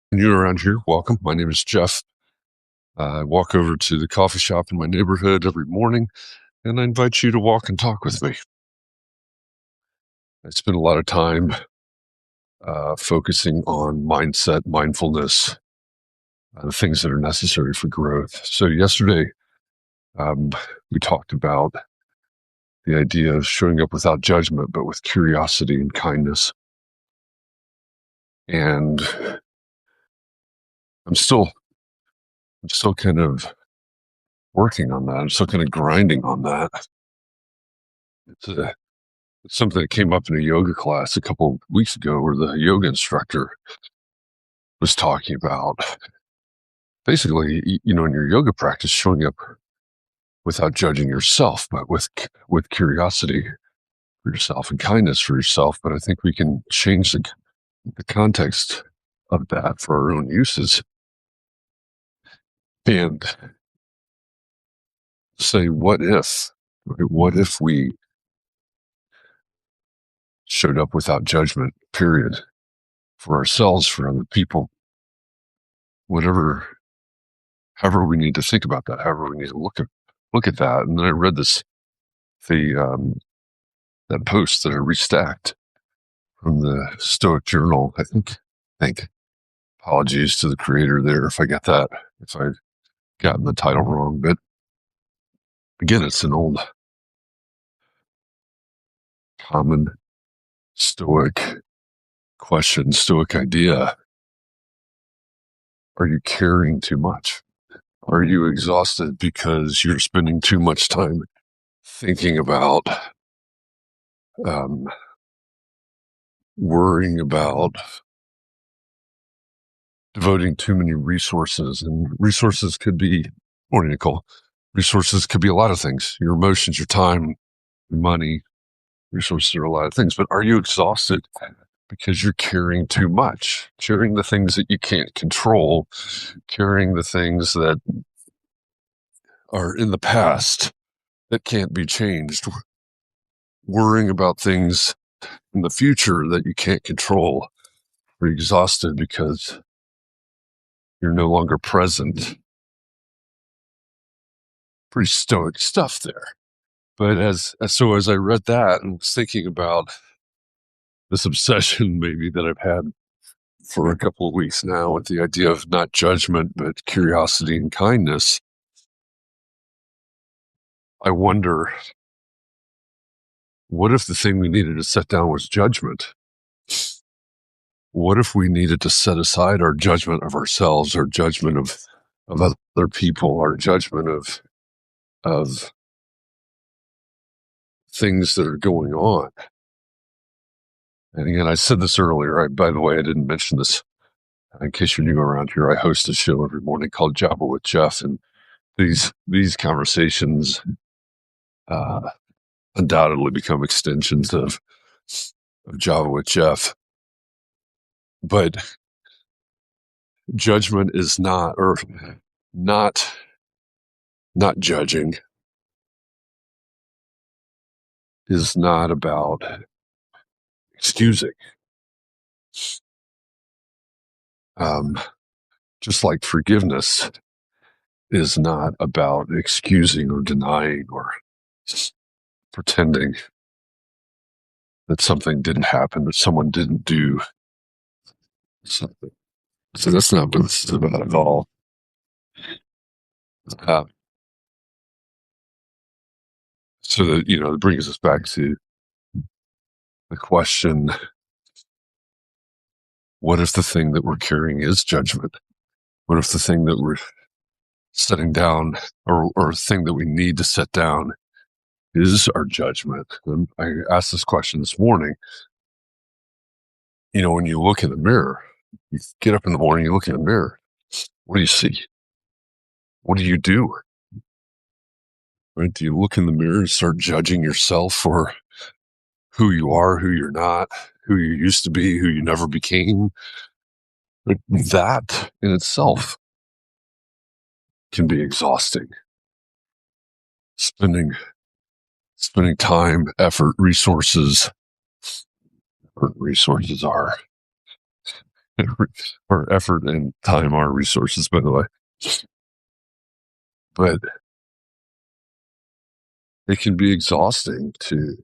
And you're around here, welcome. My name is Jeff. I walk over to the coffee shop in my neighborhood every morning, and I invite you to walk and talk with me. I spend a lot of time focusing on mindset, mindfulness, the things that are necessary for growth. So yesterday, we talked about the idea of showing up without judgment, but with curiosity and kindness. And I'm still kind of working on that. I'm still kind of grinding on that. It's something that came up in a yoga class a couple of weeks ago where the yoga instructor was talking about basically, in your yoga practice, showing up without judging yourself, but with curiosity for yourself and kindness for yourself. But I think we can change the context of that for our own uses and say, what if? What if we showed up without judgment, period, for ourselves, for other people, however we need to think about that, however we need to look at that. And then I read that post that I restacked from the Stoic Journal. I think apologies to the creator there if I gotten the title wrong. But again, it's an old common Stoic question, Stoic idea. Are you caring too much? Are you exhausted because you're spending too much time thinking about, worrying about, devoting too many resources? And resources could be, morning, Nicole. Resources could be a lot of things. Your emotions, your time, your money. Resources are a lot of things. But are you exhausted because you're carrying too much? Carrying the things that you can't control, carrying the things that are in the past that can't be changed, worrying about things in the future that you can't control. Are you exhausted because you're no longer present? Pretty stoic stuff there. But as I read that and was thinking about this obsession maybe that I've had for a couple of weeks now with the idea of not judgment, but curiosity and kindness, I wonder, what if the thing we needed to set down was judgment? What if we needed to set aside our judgment of ourselves, our judgment of other people, our judgment of things that are going on? And again, I said this earlier. By the way, I didn't mention this in case you're new around here. I host a show every morning called Java with Jeff, and these conversations undoubtedly become extensions of Java with Jeff. But judgment is not, or not judging is not about excusing. Just like forgiveness is not about excusing or denying or pretending that something didn't happen, that someone didn't do something. So that's not what this is about at all. Uh, so that, it brings us back to the question, what if the thing that we're carrying is judgment? What if the thing that we're setting down or thing that we need to set down is our judgment? And I asked this question this morning. When you look in the mirror, you get up in the morning, you look in the mirror, what do you see? What do you do? Right? Do you look in the mirror and start judging yourself for who you are, who you're not, who you used to be, who you never became? But that in itself can be exhausting. Spending time, effort, resources are Or effort and time are resources, by the way. But it can be exhausting to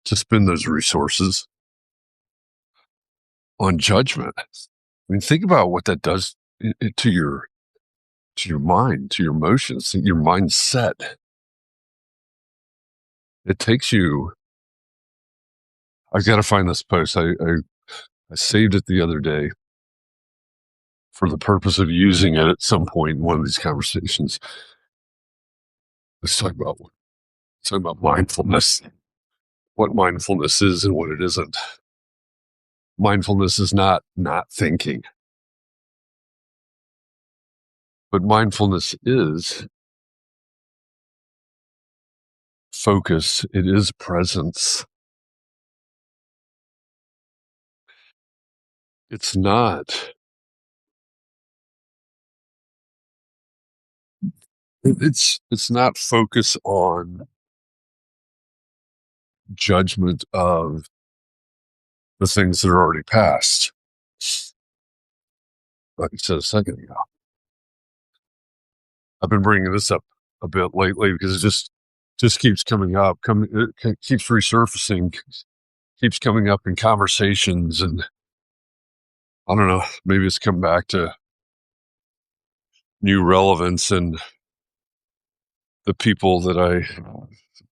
spend those resources on judgment. I mean, think about what that does to your mind, to your emotions, your mindset. It takes you. I got to find this post. I saved it the other day for the purpose of using it at some point in one of these conversations. Let's talk about mindfulness, what mindfulness is and what it isn't. Mindfulness is not thinking, but mindfulness is focus. It is presence. It's not. It's not focus on judgment of the things that are already past. Like I said a second ago, I've been bringing this up a bit lately because it just keeps coming up, it keeps resurfacing, keeps coming up in conversations, and I don't know, maybe it's come back to new relevance and the people that I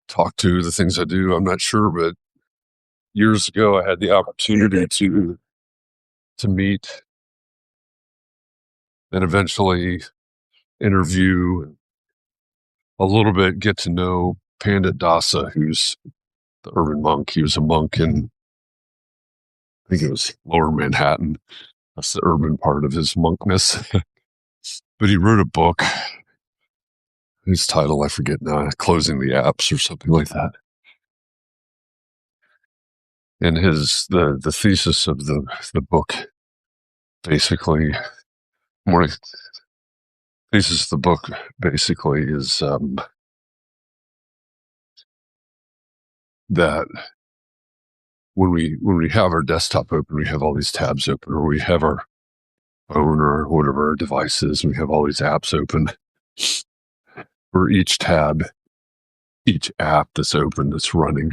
talk to, the things I do. I'm not sure, but years ago, I had the opportunity to meet and eventually interview and a little bit get to know Pandit Dasa, who's the urban monk. He was a monk in, I think it was Lower Manhattan. That's the urban part of his monkness. But he wrote a book. His title, I forget now, Closing the Apps or something like that. And the thesis of the book, basically, morning thesis of the book basically is that when we have our desktop open, we have all these tabs open, or we have our phone or whatever our device is, and we have all these apps open. For each tab, each app that's open, that's running,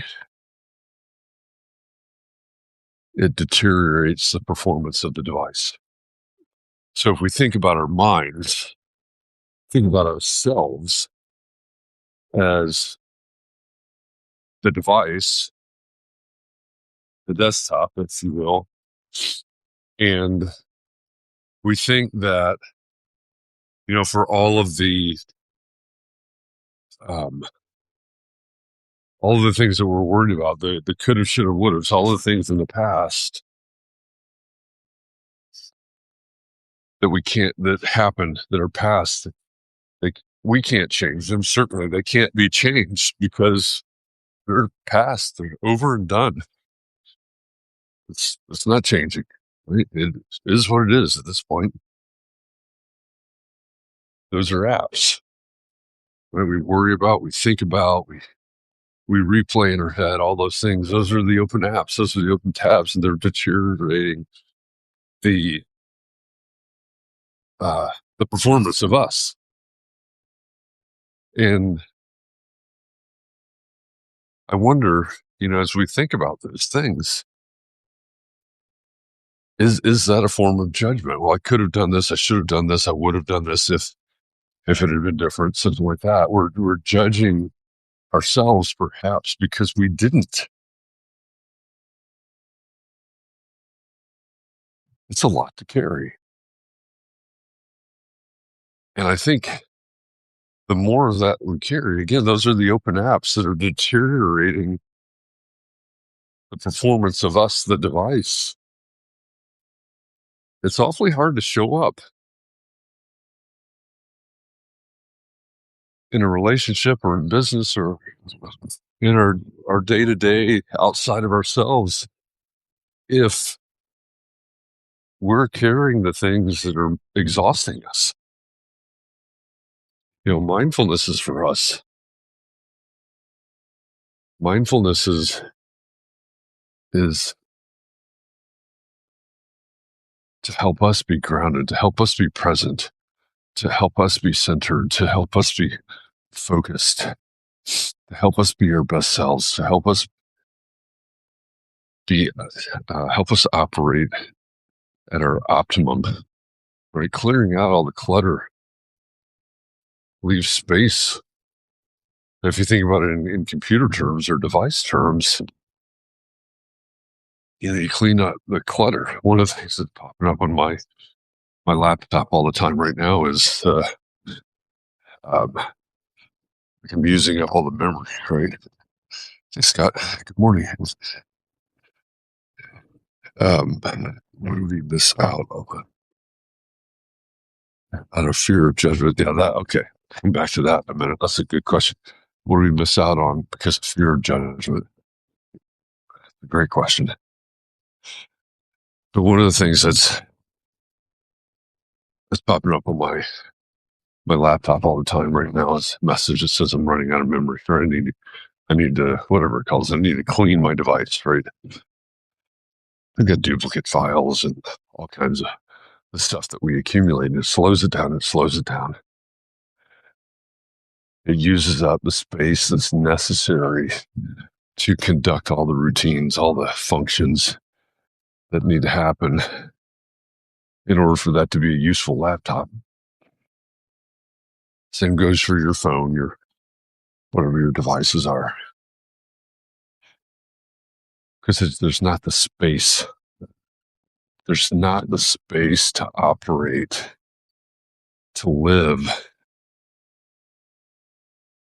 it deteriorates the performance of the device. So if we think about our minds, think about ourselves as the device, the desktop, if you will, and we think that, for um, all of the things that we're worried about, the coulda, shoulda, woulda, all the things in the past that happened, that are past, we can't change them. Certainly, they can't be changed because they're past. They're over and done. It's not changing. Right? It is what it is at this point. Those are apps. Right? We worry about, we think about, we replay in our head, all those things. Those are the open apps. Those are the open tabs, and they're deteriorating the performance of us. And I wonder, as we think about those things, is that a form of judgment? Well, I could have done this. I should have done this. I would have done this if it had been different, something like that. We're judging ourselves perhaps because we didn't. It's a lot to carry. And I think the more of that we carry, again, those are the open apps that are deteriorating the performance of us, the device. It's awfully hard to show up in a relationship or in business or in our day-to-day outside of ourselves if we're carrying the things that are exhausting us. Mindfulness is for us. Mindfulness is to help us be grounded, to help us be present, to help us be centered, to help us be focused, to help us be our best selves, to help us operate at our optimum, right? Clearing out all the clutter leaves space. If you think about it in computer terms or device terms, you clean up the clutter. One of the things that's popping up on my laptop all the time right now is I'm using up all the memory, right? Hey, Scott, good morning. What do we miss out of fear of judgment? Yeah, okay. Come back to that in a minute. That's a good question. What do we miss out on because of fear of judgment? A great question. But one of the things that's popping up on my laptop all the time right now is a message that says I'm running out of memory. Or I need to, whatever it calls it, I need to clean my device, right? I've got duplicate files and all kinds of the stuff that we accumulate, and it slows it down. It uses up the space that's necessary to conduct all the routines, all the functions that need to happen in order for that to be a useful laptop. Same goes for your phone, whatever your devices are. Because there's not the space. There's not the space to operate, to live,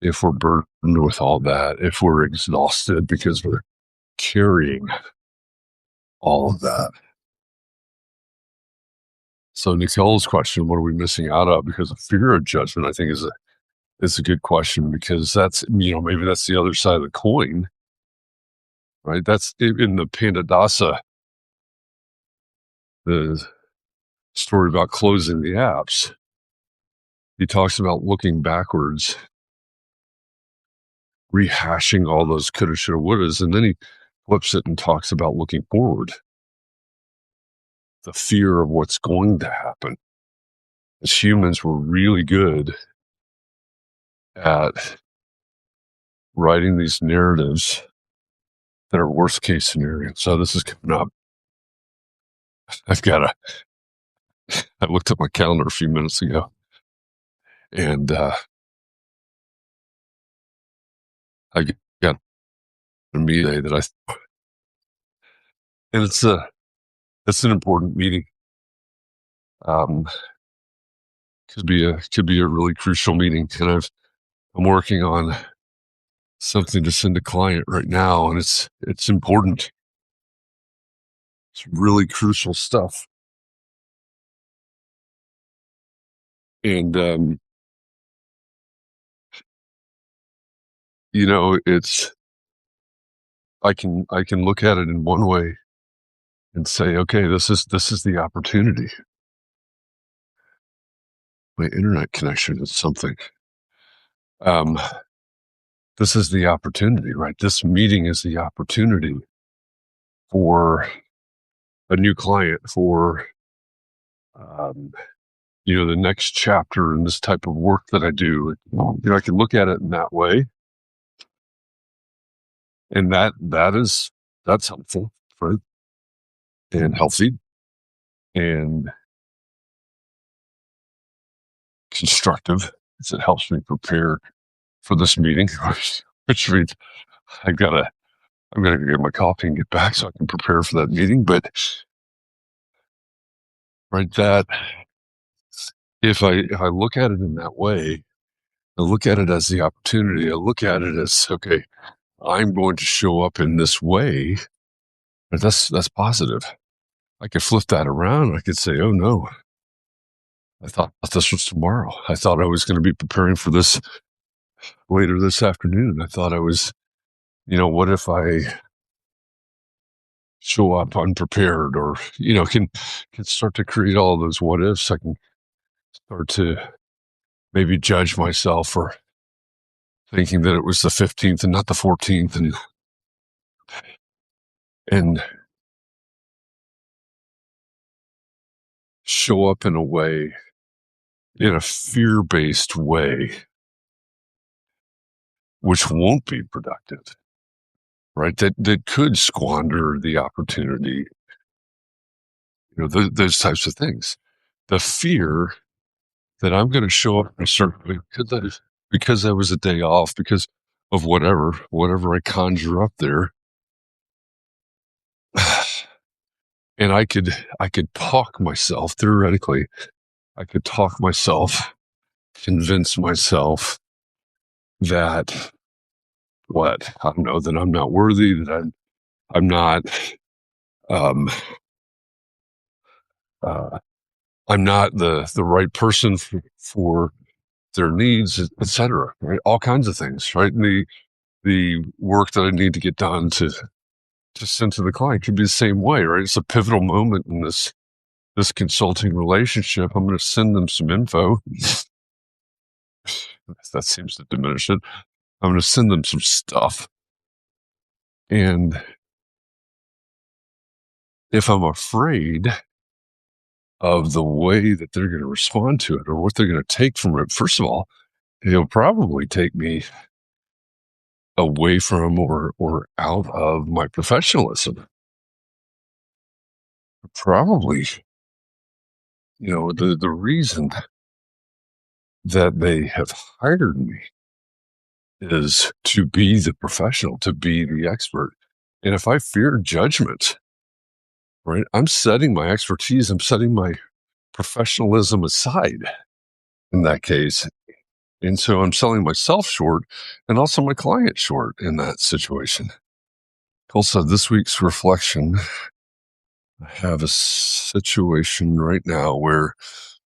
if we're burdened with all that, if we're exhausted because we're carrying all of that. So Nicole's question, what are we missing out of because of fear of judgment, I think is a good question, because that's, maybe that's the other side of the coin, right? That's in the Pandadasa, the story about closing the apps. He talks about looking backwards, rehashing all those coulda, shoulda, wouldas, and then he flips it and talks about looking forward. The fear of what's going to happen. As humans, we're really good at writing these narratives that are worst case scenarios. So this is coming up. I looked at my calendar a few minutes ago, and I got a meeting that and it's an important meeting. Could be a really crucial meeting, and I'm working on something to send a client right now, and it's important. It's really crucial stuff. And it's I can look at it in one way and say, okay, this is the opportunity. My internet connection is something. This is the opportunity, right? This meeting is the opportunity for a new client, for the next chapter in this type of work that I do. I can look at it in that way, and that's helpful, right? And healthy and constructive, because it helps me prepare for this meeting, which means I'm gonna get my coffee and get back so I can prepare for that meeting. But right, that if I look at it in that way, I look at it as the opportunity. I look at it as, okay, I'm going to show up in this way. But that's positive. I could flip that around. I could say, oh no, I thought this was tomorrow. I thought I was going to be preparing for this later this afternoon. I thought I was, what if I show up unprepared, or, can start to create all those what ifs. I can start to maybe judge myself for thinking that it was the 15th and not the 14th. And show up in a fear-based way, which won't be productive, right? That could squander the opportunity, those types of things. The fear that I'm going to show up in a certain way because that was a day off, because of whatever I conjure up there. And I could talk myself, theoretically, convince myself that I don't know, that I'm not worthy, that I'm not, um, I'm not the right person for their needs, etc. Right, all kinds of things. Right, and the work that I need to get done to send to the client could be the same way. Right, it's a pivotal moment in this consulting relationship. I'm going to send them some info. That seems to diminish it. I'm going to send them some stuff. And if I'm afraid of the way that they're going to respond to it or what they're going to take from it, first of all, it'll probably take me away from or out of my professionalism. Probably, the reason that they have hired me is to be the professional, to be the expert. And if I fear judgment, right, I'm setting my expertise, I'm setting my professionalism aside in that case. And so I'm selling myself short and also my client short in that situation. Also, this week's reflection, I have a situation right now where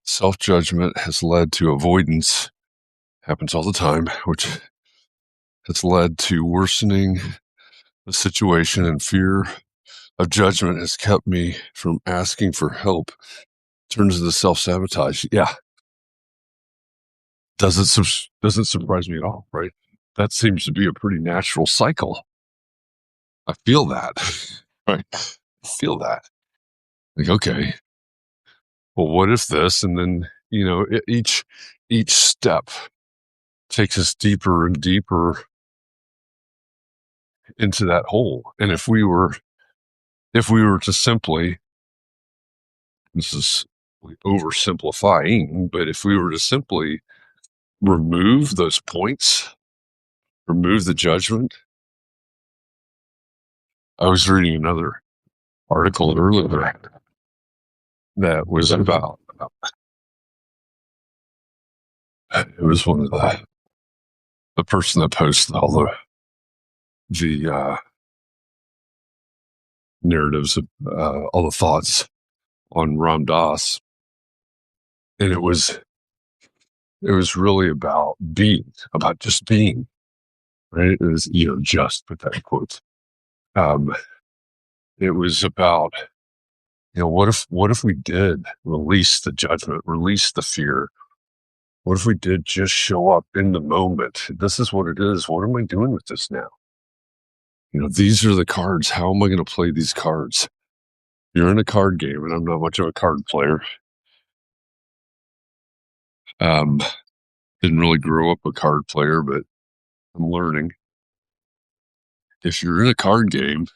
self-judgment has led to avoidance, happens all the time, which has led to worsening the situation, and fear of judgment has kept me from asking for help. Turns into self-sabotage. Yeah. Doesn't surprise me at all, right? That seems to be a pretty natural cycle. I feel that, right? I feel that. Like, okay, well, what if this? And then, each step takes us deeper and deeper into that hole. And if we were to simply, this is oversimplifying, but if we were to simply remove those points, remove the judgment. I was reading another article earlier that was about, it was one of the person that posted all the narratives of all the thoughts on Ram Dass, and it was really about just being, right? It was, just put that in quotes. It was about, what if we did release the judgment, release the fear? What if we did just show up in the moment? This is what it is. What am I doing with this now? These are the cards. How am I going to play these cards? You're in a card game, and I'm not much of a card player. Didn't really grow up a card player, but I'm learning. If you're in a card game,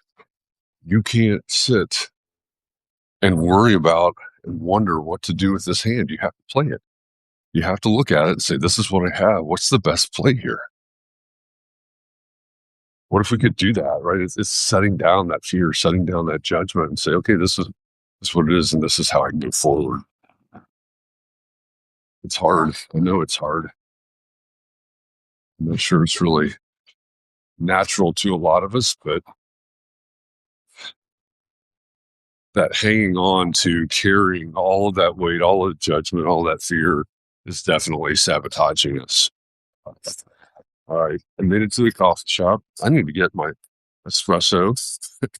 you can't sit and worry about and wonder what to do with this hand. You have to play it. You have to look at it and say, this is what I have. What's the best play here? What if we could do that, right? It's setting down that fear, setting down that judgment, and say, okay, this is what it is, and this is how I can go forward. It's hard. I know it's hard. I'm not sure it's really natural to a lot of us, but that hanging on to carrying all of that weight, all of the judgment, all that fear is definitely sabotaging us. All right. I made it to the coffee shop. I need to get my espresso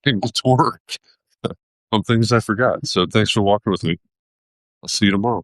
and get to work on things I forgot. So thanks for walking with me. I'll see you tomorrow.